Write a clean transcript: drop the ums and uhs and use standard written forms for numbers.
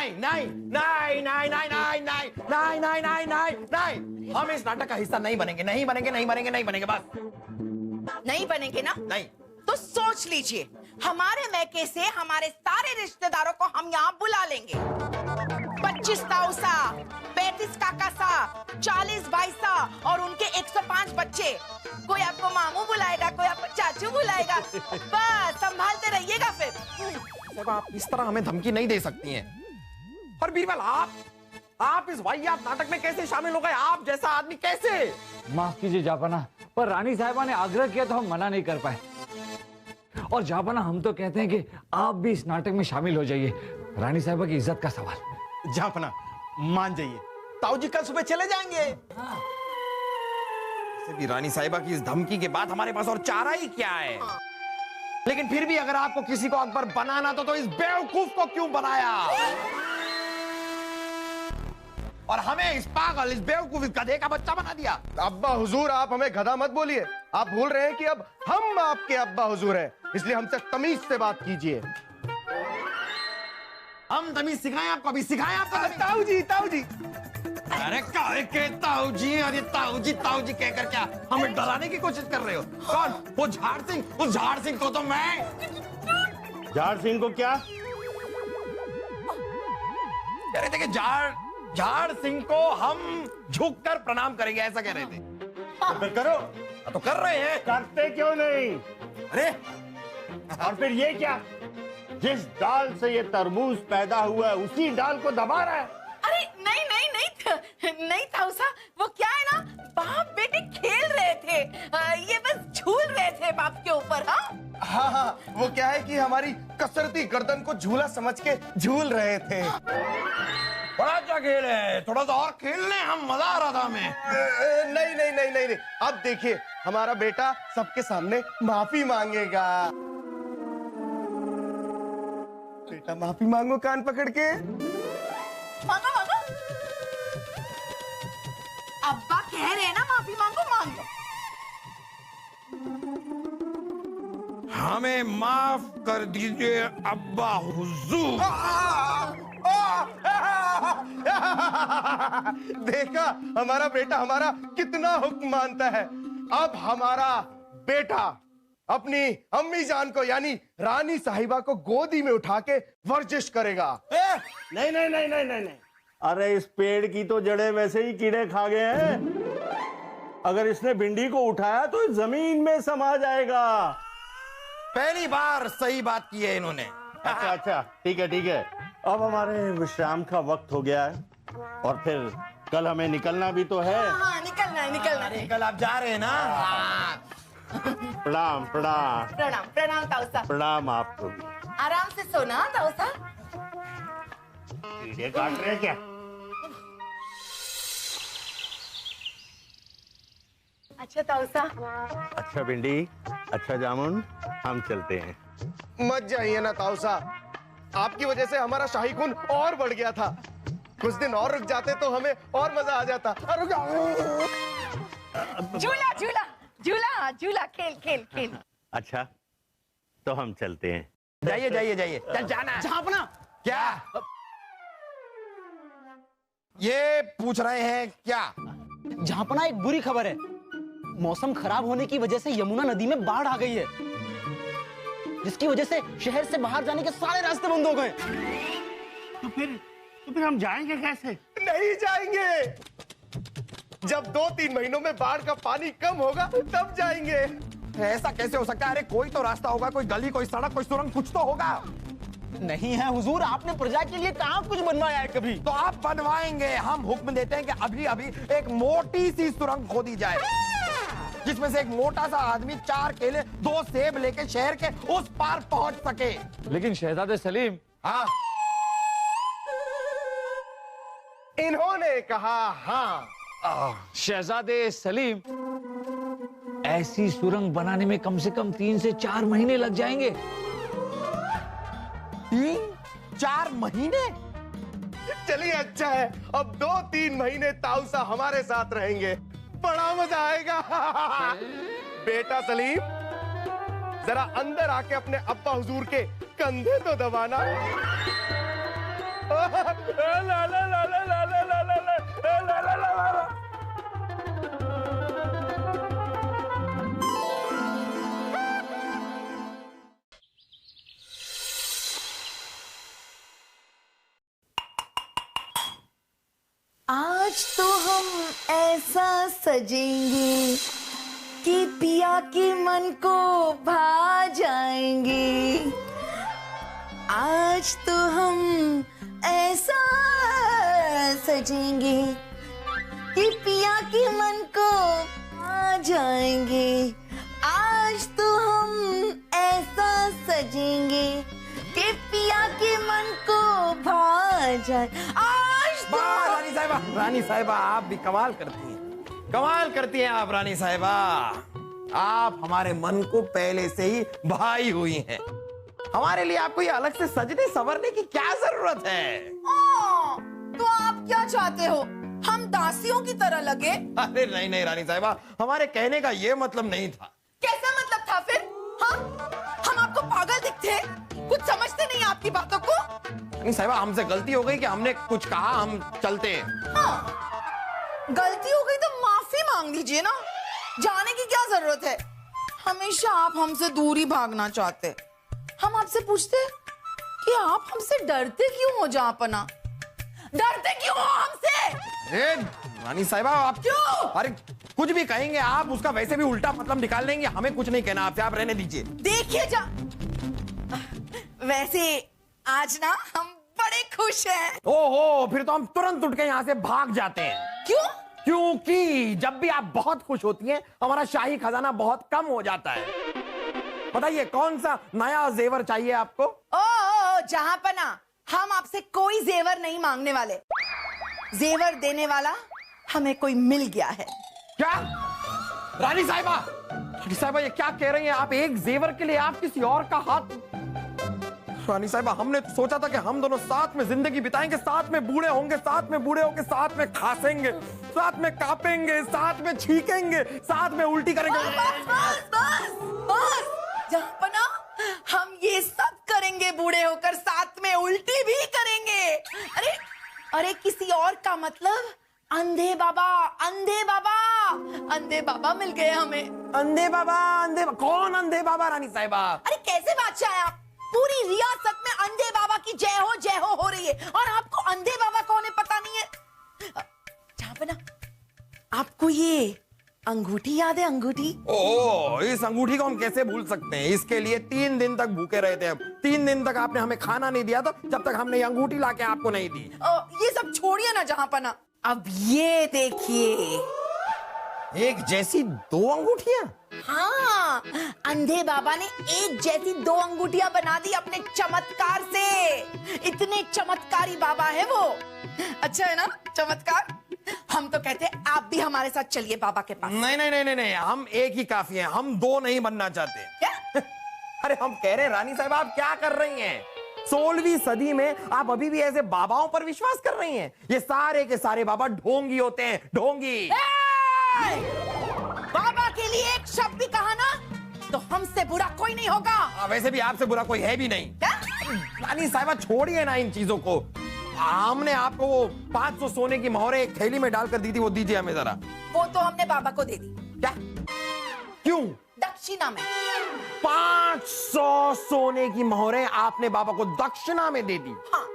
नहीं नहीं नहीं नहीं नहीं नहीं नहीं नहीं नहीं नहीं नहीं नहीं, हम इस नाटक का हिस्सा नहीं बनेंगे, नहीं बनेंगे, नहीं बनेंगे, नहीं बनेंगे, बस नहीं बनेंगे ना? नहीं। तो सोच लीजिए, हमारे मैके से हमारे सारे रिश्तेदारों को हम यहाँ बुला लेंगे। 25 ताऊसा, 35 काकासा, 40 भाईसा और उनके 105 बच्चे। कोई आपको मामू बुलाएगा, कोई आपको चाचू बुलाएगा। बस संभालते रहिएगा फिर। जब आप इस तरह हमें धमकी नहीं दे सकती हैं। और बीरबल, आप इस वाहियात नाटक में कैसे शामिल हो गए? आप जैसा आदमी कैसे? माफ कीजिए जापाना, पर रानी साहिबा ने आग्रह किया तो हम मना नहीं कर पाए। और जापाना, हम तो कहते हैं कि आप भी इस नाटक में शामिल हो जाइए, रानी साहिबा की इज्जत का सवाल। जापाना मान जाइए, ताऊ जी कल सुबह चले जाएंगे। भी रानी साहिबा की इस धमकी के बाद हमारे पास और चारा ही क्या है? लेकिन फिर भी अगर आपको किसी को अकबर बनाना तो इस बेवकूफ को क्यों बनाया? और हमें इस पागल, इस बेवकूफ, इस गधे का बच्चा बना दिया। अब्बा हुजूर, आप हमें गधा मत बोलिए। आप भूल रहे हैं कि अब हम आपके अब्बा हुजूर हैं, इसलिए हमसे तमीज से बात कीजिए। हम तमीज सिखाएं आपको? अभी सिखाएं आपको? ताऊ जी, ताऊ जी। अरे काहे के ताऊ जी, अरे ताऊ जी कहकर क्या हमें डराने की कोशिश कर रहे हो? कौन? वो झाड़ सिंह? उस झाड़ सिंह को तो मैं। झाड़ सिंह को क्या? कह रहे थे कि झाड़ सिंह को हम झुककर प्रणाम करेंगे, ऐसा कह रहे थे। तो फिर करो। तो कर रहे हैं। करते क्यों नहीं? अरे और फिर ये क्या? जिस डाल से ये तरबूज पैदा हुआ है उसी डाल को दबा रहा है। अरे नहीं नहीं नहीं नहीं ताऊसा, वो क्या है ना, बाप बेटे खेल रहे थे, ये बस झूल रहे थे बाप के ऊपर। हाँ हाँ, वो क्या है कि हमारी कसरती गर्दन को झूला समझ के झूल रहे थे। बड़ा अच्छा खेल है, थोड़ा सा और खेल लें, हम मजा आ रहा था हमें। नहीं नहीं नहीं नहीं नहीं, अब देखिए हमारा बेटा सबके सामने माफी मांगेगा। बेटा माफी मांगो कान पकड़ के। मांगो मांगो, अब्बा कह रहे हैं ना माफी मांगो, मांगो। हमें माफ कर दीजिए अब्बा हुजूर। देखा हमारा बेटा हमारा कितना हुक्म मानता है। अब हमारा बेटा अपनी अम्मी जान को यानी रानी साहिबा को गोदी में उठा के वर्जिश करेगा। नहीं नहीं नहीं नहीं नहीं नहीं, अरे इस पेड़ की तो जड़ें वैसे ही कीड़े खा गए हैं। अगर इसने भिंडी को उठाया तो जमीन में समा जाएगा। पहली बार सही बात की है इन्होंने। अच्छा अच्छा, ठीक है ठीक है। अब हमारे विश्राम का वक्त हो गया है और फिर कल हमें निकलना भी तो है। हाँ निकलना है, निकलना है। कल आप जा रहे हैं ना? प्रणाम प्रणाम प्रणाम प्रणाम ताऊसा। प्रणाम आपको भी। आराम से सोना ताऊसा। कीड़े काट रहे हैं क्या? अच्छा ताऊसा। अच्छा भिंडी, अच्छा जामुन, हम चलते हैं। मत जाइए ना ताऊ साहब, आपकी वजह से हमारा शाही खून और बढ़ गया था। कुछ दिन और रुक जाते तो हमें और मजा आ जाता। झूला झूला झूला झूला, खेल खेल खेल। अच्छा तो हम चलते हैं। जाइए जाइए जाइए, चल जाना। झापना क्या ये पूछ रहे हैं क्या? झापना, एक बुरी खबर है। मौसम खराब होने की वजह से यमुना नदी में बाढ़ आ गई है, जिसकी वजह से शहर से बाहर जाने के सारे रास्ते बंद हो गए। तो फिर हम जाएंगे कैसे? नहीं जाएंगे। जब 2-3 महीनों में बाढ़ का पानी कम होगा तब जाएंगे। ऐसा कैसे हो सकता है? अरे कोई तो रास्ता होगा, कोई गली, कोई सड़क, कोई सुरंग, कुछ तो होगा। नहीं है हुजूर, आपने प्रजा के लिए कहाँ कुछ बनवाया है कभी? तो आप बनवाएंगे। हम हुक्म देते हैं कि अभी अभी एक मोटी सी सुरंग खोदी जाए, जिसमें से एक मोटा सा आदमी 4 केले 2 सेब लेके शहर के उस पार पहुंच सके। लेकिन शहजादे सलीम, हाँ, इन्होंने कहा हाँ। शहजादे सलीम, ऐसी सुरंग बनाने में कम से कम 3 से 4 महीने लग जाएंगे। 3-4 महीने? चलिए अच्छा है, अब 2-3 महीने ताऊसा हमारे साथ रहेंगे, बड़ा मजा आएगा। बेटा सलीम, जरा अंदर आके अपने अब्बा हुजूर के कंधे तो दबाना। ला ला ला ला ला ला ला ला ला ला ला ला ला। आज तो हम ऐसा सजेंगे कि पिया के मन को भा जाएंगे। आज तो हम ऐसा सजेंगे कि पिया के मन को भा जाएंगे। आज तो हम ऐसा सजेंगे कि पिया के मन को भा जाए। आज तो रानी साहिबा आप भी कमाल करती हैं। कमाल करती हैं आप रानी साहिबा। आप हमारे मन को पहले से ही भाई हुई हैं। हमारे लिए आपको ये अलग से सजने संवरने की क्या जरूरत है? तो आप क्या चाहते हो, हम दासियों की तरह लगे? अरे नहीं नहीं रानी साहिबा, हमारे कहने का ये मतलब नहीं था। कैसा मतलब था फिर? हाँ? हम आपको पागल दिखते? कुछ समझते नहीं आपकी बातों को? रानी साहिबा हमसे गलती हो गई कि हमने कुछ कहा, हम चलते हैं। हाँ, गलती हो गई तो माफी मांग लीजिए ना, जाने की क्या जरूरत है? हमेशा आप हमसे दूरी भागना चाहते। हम आपसे पूछते कि आप हमसे डरते क्यों हो जहाँपना? डरते क्यों हो हमसे? रानी साहिबा आप क्यों? अरे कुछ भी कहेंगे आप, उसका वैसे भी उल्टा मतलब निकाल लेंगे। हमें कुछ नहीं कहना आपसे, आप रहने दीजिए। देखिए वैसे आज ना हम बड़े खुश हैं। ओहो, फिर तो हम तुरंत उठ के यहाँ से भाग जाते हैं। क्यों? क्योंकि जब भी आप बहुत खुश होती हैं हमारा शाही खजाना बहुत कम हो जाता है। बताइए कौन सा नया जेवर चाहिए आपको? ओ जहाँपना, हम आपसे कोई जेवर नहीं मांगने वाले। जेवर देने वाला हमें कोई मिल गया है। क्या? रानी साहिबा ये क्या कह रही हैं आप? एक जेवर के लिए आप किसी और का हाथ? रानी साहिबा हमने तो सोचा था कि हम दोनों साथ में जिंदगी बिताएंगे, साथ में बूढ़े होंगे, साथ में बूढ़े होकर साथ में खासेंगे, साथ में कापेंगे, साथ में छीकेंगे, साथ में उल्टी करेंगे। बस जहाँपना, हम ये सब करेंगे, बूढ़े होकर साथ में उल्टी भी करेंगे। अरे किसी और का मतलब अंधे बाबा, अंधे बाबा, अंधे बाबा मिल गए हमें। अंधे बाबा? कौन अंधे बाबा रानी साहिबा? अरे कैसे बादशाह है आप? पूरी रियासत में अंधे बाबा की जय हो रही है और आपको अंधे बाबा कौन है पता नहीं है। जहाँपना, आपको ये अंगूठी याद है? अंगूठी? ओह, इस अंगूठी को हम कैसे भूल सकते हैं? इसके लिए 3 दिन तक भूखे रहे थे। 3 दिन तक आपने हमें खाना नहीं दिया था जब तक हमने ये अंगूठी लाके आपको नहीं दी। ये सब छोड़िए ना जहाँपना, अब ये देखिए। एक जैसी 2 अंगूठियां? हाँ, अंधे बाबा ने एक जैसी 2 अंगूठियां बना दी अपने चमत्कार से। इतने चमत्कारी बाबा है वो। अच्छा है ना चमत्कार? हम तो कहते हैं आप भी हमारे साथ चलिए बाबा के पास। नहीं, हम एक ही काफी हैं, हम 2 नहीं बनना चाहते। क्या? अरे हम कह रहे हैं रानी साहिबा आप क्या कर रही हैं? 16वीं सदी में आप अभी भी ऐसे बाबाओं पर विश्वास कर रही हैं? ये सारे के सारे बाबा ढोंगी होते हैं, ढोंगी। बाबा के लिए एक शब्द भी कहा ना तो हमसे बुरा कोई नहीं होगा। वैसे भी आपसे बुरा कोई है भी नहीं। रानी साहिबा छोड़िए ना इन चीजों को। हमने आपको वो 500 सोने की मोहरें एक थैली में डालकर दी थी, वो दीजिए हमें जरा। वो तो हमने बाबा को दे दी। क्या? क्यों? दक्षिणा में। 500 सोने की मोहरें आपने बाबा को दक्षिणा में दे दी? हाँ।